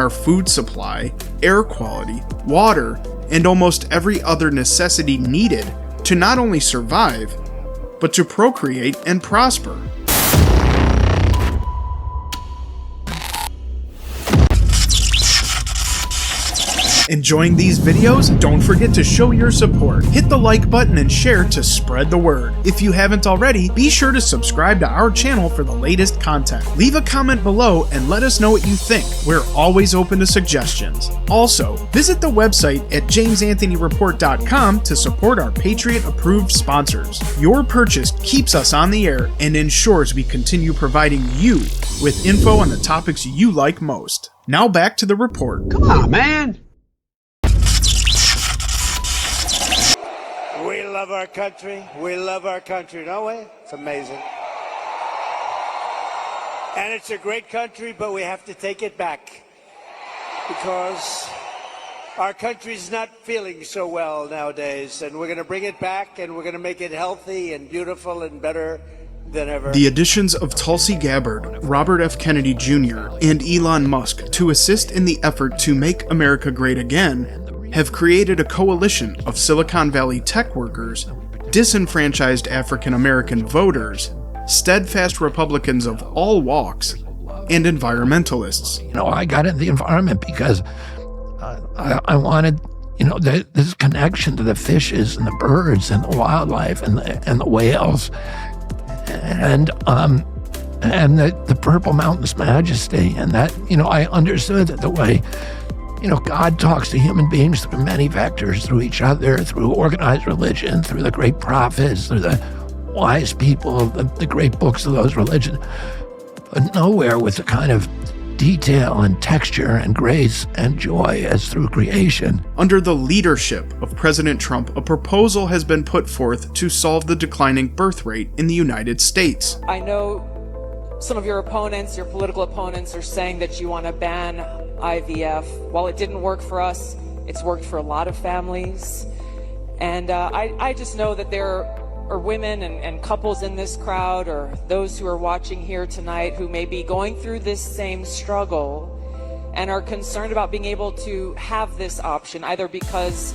our food supply, air quality, water, and almost every other necessity needed to not only survive, but to procreate and prosper. Enjoying these videos? Don't forget to show your support. Hit the like button and share to spread the word. If you haven't already, be sure to subscribe to our channel for the latest content. Leave a comment below and let us know what you think. We're always open to suggestions. Also, visit the website at jamesanthonyreport.com to support our Patriot-approved sponsors. Your purchase keeps us on the air and ensures we continue providing you with info on the topics you like most. Now back to the report. Come on, man! We love our country. We love our country, don't we? It's amazing. And it's a great country, but we have to take it back because our country's not feeling so well nowadays, and we're going to bring it back, and we're going to make it healthy and beautiful and better than ever. The additions of Tulsi Gabbard, Robert F. Kennedy Jr., and Elon Musk to assist in the effort to make America great again have created a coalition of Silicon Valley tech workers, disenfranchised African American voters, steadfast Republicans of all walks, and environmentalists. You know, I got into the environment because I wanted, you know, this connection to the fishes and the birds and the wildlife and the whales and the Purple Mountain's majesty, and that, you know, I understood that the way, you know, God talks to human beings through many vectors, through each other, through organized religion, through the great prophets, through the wise people, the great books of those religions, but nowhere with the kind of detail and texture and grace and joy as through creation. Under the leadership of President Trump, a proposal has been put forth to solve the declining birth rate in the United States. I know some of your opponents, your political opponents, are saying that you want to ban IVF. While it didn't work for us, it's worked for a lot of families. And I just know that there are women and couples in this crowd, or those who are watching here tonight, who may be going through this same struggle and are concerned about being able to have this option, either because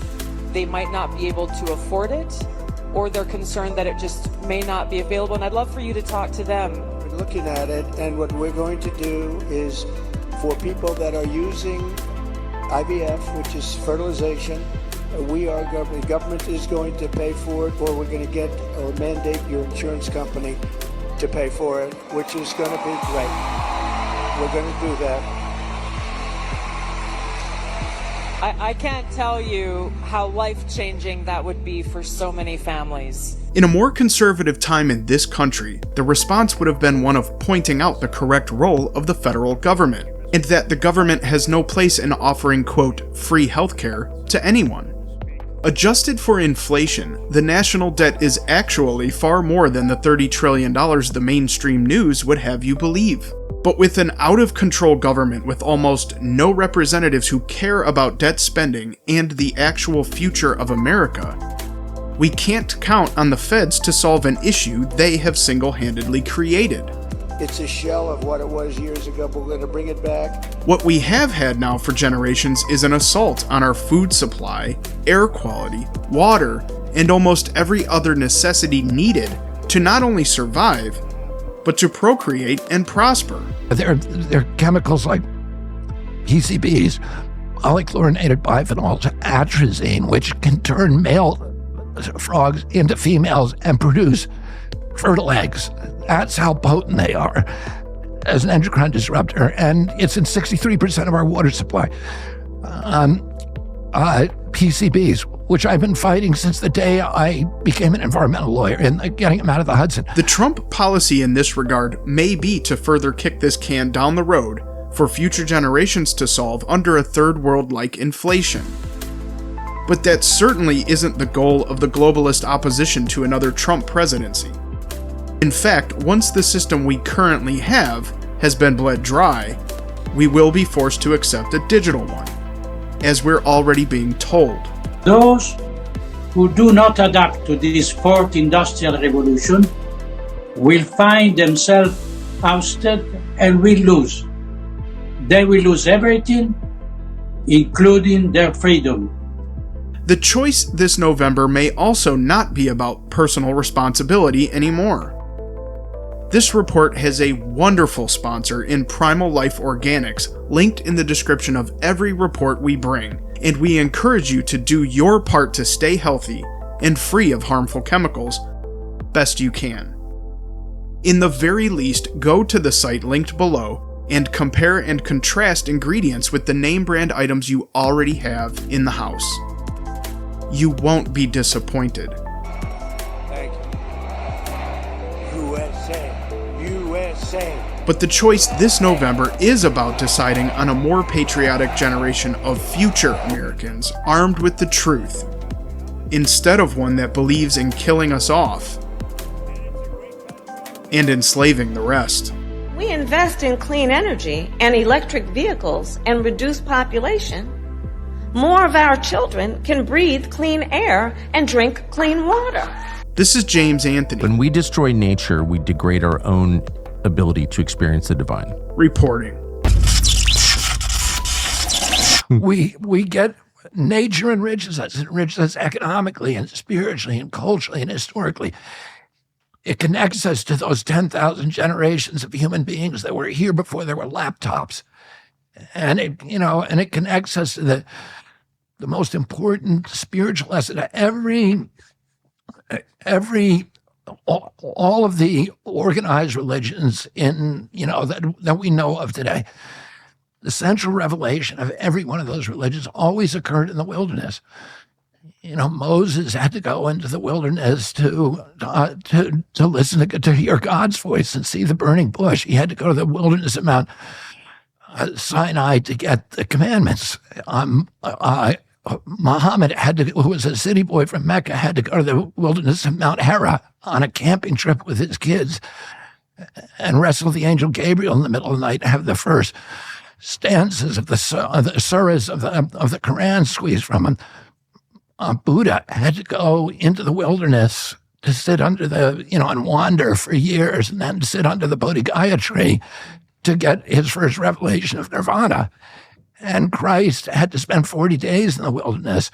they might not be able to afford it, or they're concerned that it just may not be available. And I'd love for you to talk to them. We're looking at it, and what we're going to do is, for people that are using IVF, which is fertilization, the government is going to pay for it, or we're going to get or mandate your insurance company to pay for it, which is going to be great. We're going to do that. I can't tell you how life-changing that would be for so many families. In a more conservative time in this country, the response would have been one of pointing out the correct role of the federal government, and that the government has no place in offering, quote, free healthcare to anyone. Adjusted for inflation, the national debt is actually far more than the $30 trillion the mainstream news would have you believe. But with an out-of-control government with almost no representatives who care about debt spending and the actual future of America, we can't count on the feds to solve an issue they have single-handedly created. It's a shell of what it was years ago, but we're going to bring it back. What we have had now for generations is an assault on our food supply, air quality, water, and almost every other necessity needed to not only survive, but to procreate and prosper. There are chemicals like PCBs, polychlorinated biphenyl, atrazine, which can turn male frogs into females and produce fertile eggs. That's how potent they are as an endocrine disruptor, and it's in 63% of our water supply. PCBs, which I've been fighting since the day I became an environmental lawyer and getting them out of the Hudson. The Trump policy in this regard may be to further kick this can down the road for future generations to solve under a third world-like inflation. But that certainly isn't the goal of the globalist opposition to another Trump presidency. In fact, once the system we currently have has been bled dry, we will be forced to accept a digital one, as we're already being told. Those who do not adapt to this fourth industrial revolution will find themselves ousted and will lose. they will lose everything, including their freedom. The choice this November may also not be about personal responsibility anymore. This report has a wonderful sponsor in Primal Life Organics linked in the description of every report we bring, and we encourage you to do your part to stay healthy and free of harmful chemicals best you can. In the very least, go to the site linked below and compare and contrast ingredients with the name brand items you already have in the house. You won't be disappointed. Thank you. USA. But the choice this November is about deciding on a more patriotic generation of future Americans armed with the truth, instead of one that believes in killing us off and enslaving the rest. We invest in clean energy and electric vehicles and reduce population. More of our children can breathe clean air and drink clean water. This is James Anthony. When we destroy nature, we degrade our own ability to experience the divine. Reporting. We get nature enriches us economically and spiritually and culturally and historically. It connects us to those 10,000 generations of human beings that were here before there were laptops. And it connects us to the most important spiritual lesson. All of the organized religions that we know of today, the central revelation of every one of those religions always occurred in the wilderness. Moses had to go into the wilderness to listen to hear God's voice and see the burning bush. He had to go to the wilderness of Mount Sinai to get the commandments. Muhammad who was a city boy from Mecca, had to go to the wilderness of Mount Hera on a camping trip with his kids and wrestle the angel Gabriel in the middle of the night and have the first stanzas of the surahs of the Quran squeezed from him. Buddha had to go into the wilderness to sit under and wander for years, and then sit under the Bodhigaya tree to get his first revelation of nirvana. And Christ had to spend 40 days in the wilderness